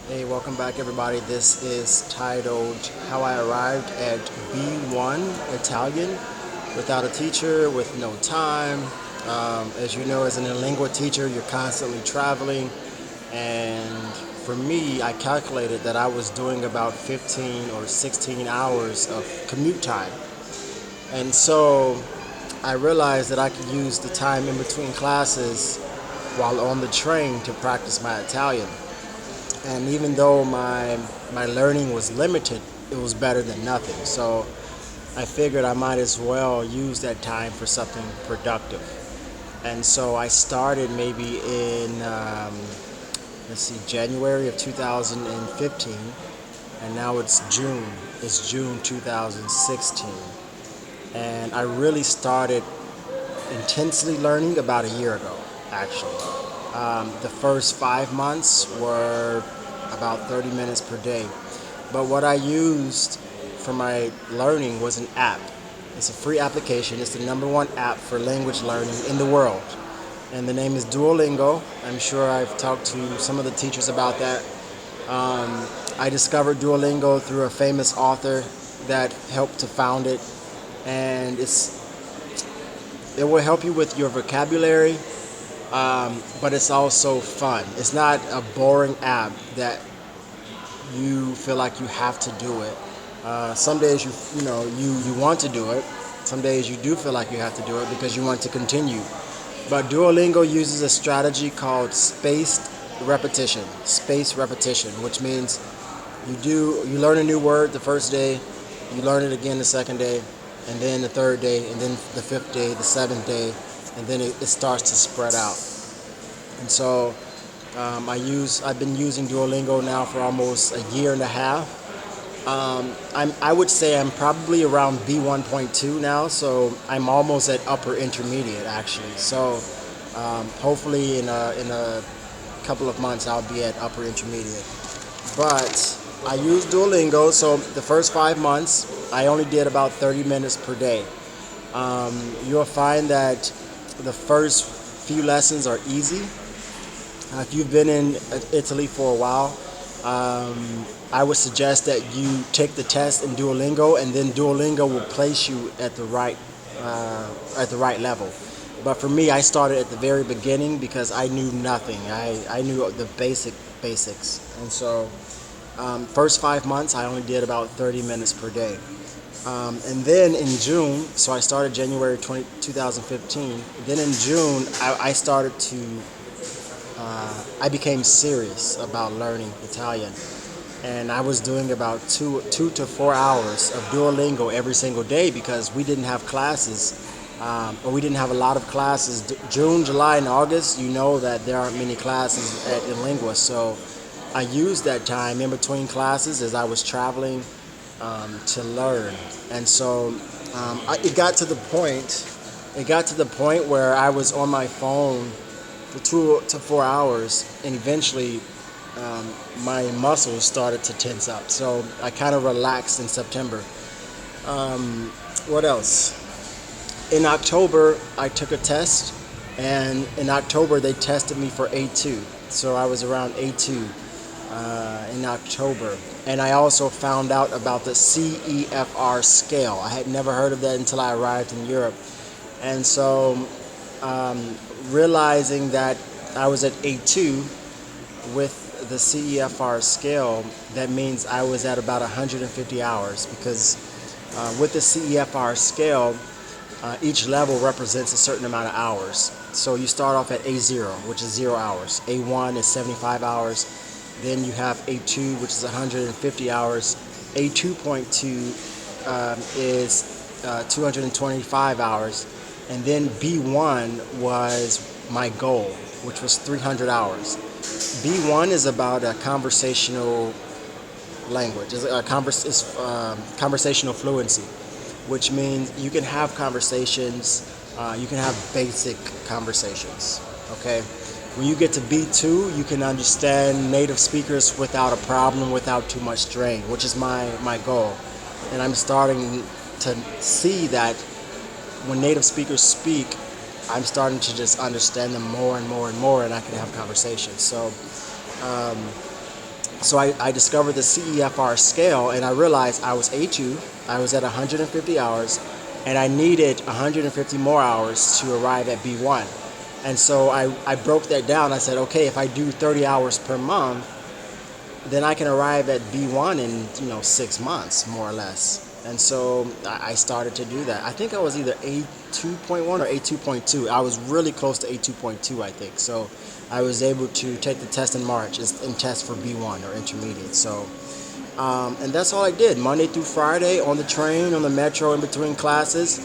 Hey, welcome back everybody. This is titled How I Arrived at B1 Italian without a teacher, with no time. As you know, as an lingua teacher, you're constantly traveling. And for me, I calculated that I was doing about 15 or 16 hours of commute time. And so I realized that I could use the time in between classes while on the train to practice my Italian. And even though my learning was limited, it was better than nothing. So I figured I might as well use that time for something productive. And so I started maybe in January of 2015, and now it's June. It's June 2016, and I really started intensely learning about a year ago, actually. The first 5 months were about 30 minutes per day. But what I used for my learning was an app. It's a free application. It's the number one app for language learning in the world. And the name is Duolingo. I'm sure I've talked to some of the teachers about that. I discovered Duolingo through a famous author that helped to found it. And it will help you with your vocabulary, but it's also fun. It's not a boring app that you feel like you have to do it. Some days you want to do it. Some days you do feel like you have to do it because you want to continue. But Duolingo uses a strategy called space repetition, which means you learn a new word the first day, you learn it again the second day, and then the third day, and then the fifth day, the seventh day, and then it starts to spread out. And so I've been using Duolingo now for almost a year and a half. I would say I'm probably around B1.2 now, so I'm almost at upper intermediate actually. So hopefully in a couple of months I'll be at upper intermediate. But I use Duolingo, so the first 5 months I only did about 30 minutes per day. You'll find that the first few lessons are easy. If you've been in Italy for a while, I would suggest that you take the test in Duolingo, and then Duolingo will place you at the right level. But for me, I started at the very beginning because I knew nothing. I knew the basics, and so first 5 months I only did about 30 minutes per day. And then in June, so I started January 2015. Then in June, I became serious about learning Italian. And I was doing about 2 to 4 hours of Duolingo every single day because we didn't have classes, or we didn't have a lot of classes. June, July, and August, you know that there aren't many classes in Lingua. So I used that time in between classes as I was traveling to learn. And so it got to the point where I was on my phone for 2 to 4 hours, and eventually my muscles started to tense up. So I kind of relaxed in September. What else? In October, I took a test, and in October they tested me for A2. So I was around A2 in October. And I also found out about the CEFR scale. I had never heard of that until I arrived in Europe. And so realizing that I was at A2 with the CEFR scale, that means I was at about 150 hours because with the CEFR scale, each level represents a certain amount of hours. So you start off at A0, which is 0 hours. A1 is 75 hours. Then you have A2, which is 150 hours. A2.2 is 225 hours. And then B1 was my goal, which was 300 hours. B1 is about a conversational language. It's conversational fluency, which means you can have conversations, you can have basic conversations, okay? When you get to B2, you can understand native speakers without a problem, without too much strain, which is my goal. And I'm starting to see that when native speakers speak, I'm starting to just understand them more and more and more, and I can have conversations. So So I discovered the CEFR scale, and I realized I was A2, I was at 150 hours, and I needed 150 more hours to arrive at B1. And so I broke that down. I said, okay, if I do 30 hours per month, then I can arrive at B1 in 6 months, more or less. And so I started to do that. I think I was either A2.1 or A2.2. I was really close to A2.2, I think. So I was able to take the test in March and test for B1 or intermediate. So and that's all I did, Monday through Friday, on the train, on the metro, in between classes.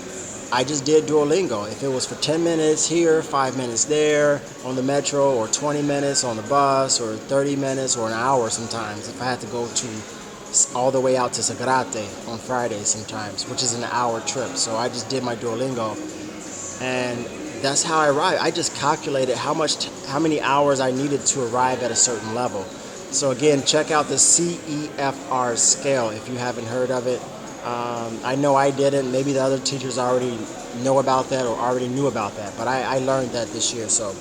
I just did Duolingo. If it was for 10 minutes here, 5 minutes there on the metro, or 20 minutes on the bus, or 30 minutes, or an hour sometimes, if I had to go to all the way out to Sagrate on Friday sometimes, which is an hour trip. So I just did my Duolingo, and that's how I arrived. I just calculated how many hours I needed to arrive at a certain level. So again, check out the CEFR scale if you haven't heard of it. I know I didn't. Maybe the other teachers already know about that or already knew about that, but I learned that this year. So,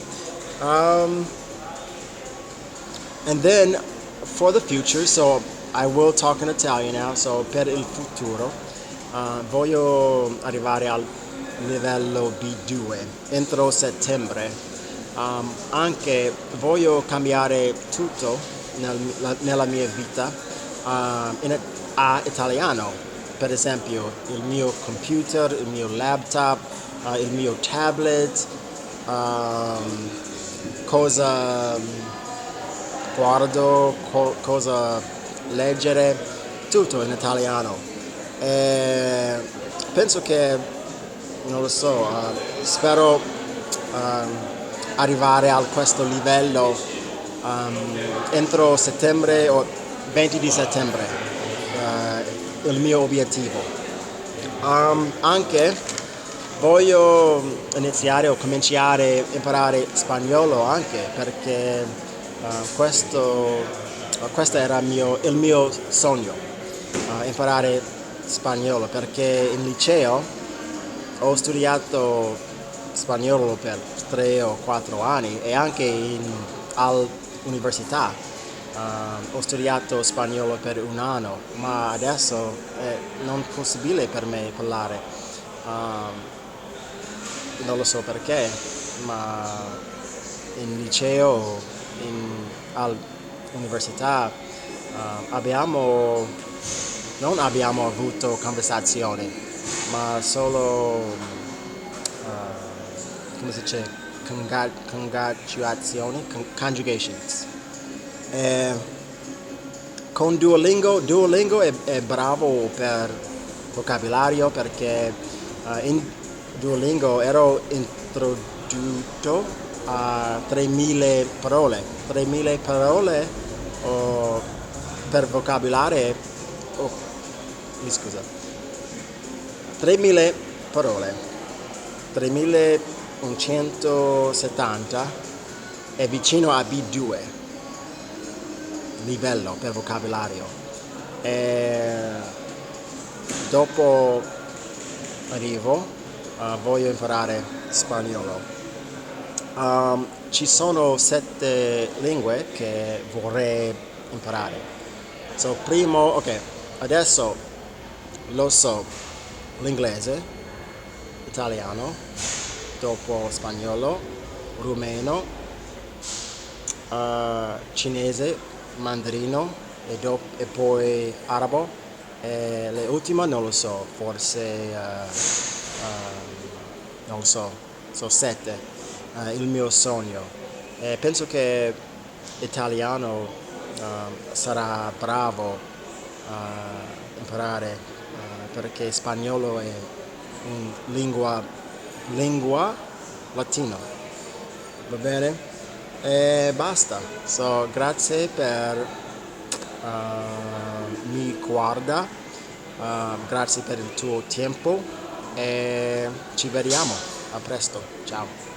and then for the future, so I will talk in Italian now. So per il futuro, voglio arrivare al livello B2 entro settembre. Anche voglio cambiare tutto nella mia vita a italiano. Per esempio il mio computer, il mio laptop, il mio tablet, cosa guardo, cosa leggere, tutto in italiano. E penso che, non lo so, spero arrivare a questo livello entro settembre o 20 di settembre. Il mio obiettivo. Anche voglio iniziare o cominciare a imparare spagnolo, anche perché questo era il mio sogno, imparare spagnolo, perché in liceo ho studiato spagnolo per 3 o 4 anni e anche all'università. Ho studiato spagnolo per un anno, ma adesso è non possibile per me parlare. Non lo so perché, ma in liceo, all'università non abbiamo avuto conversazioni, ma solo, come si dice, conjugations. Con Duolingo è bravo per vocabolario, perché in Duolingo ero introdotto a 3.000 parole. 3.000 parole per vocabolario. Mi scusa. 3.000 parole. 3.170 è vicino a B2. Livello per vocabolario. E dopo voglio imparare spagnolo. Ci sono 7 lingue che vorrei imparare. So, adesso lo so: l'inglese, italiano, dopo spagnolo, rumeno, cinese, mandarino e poi arabo, e le ultime non lo so, forse non lo so, sono 7. Il mio sogno, penso che italiano sarà bravo a imparare, perché spagnolo è una lingua latino, va bene? E basta. So, grazie per mi guarda, grazie per il tuo tempo e ci vediamo a presto. Ciao.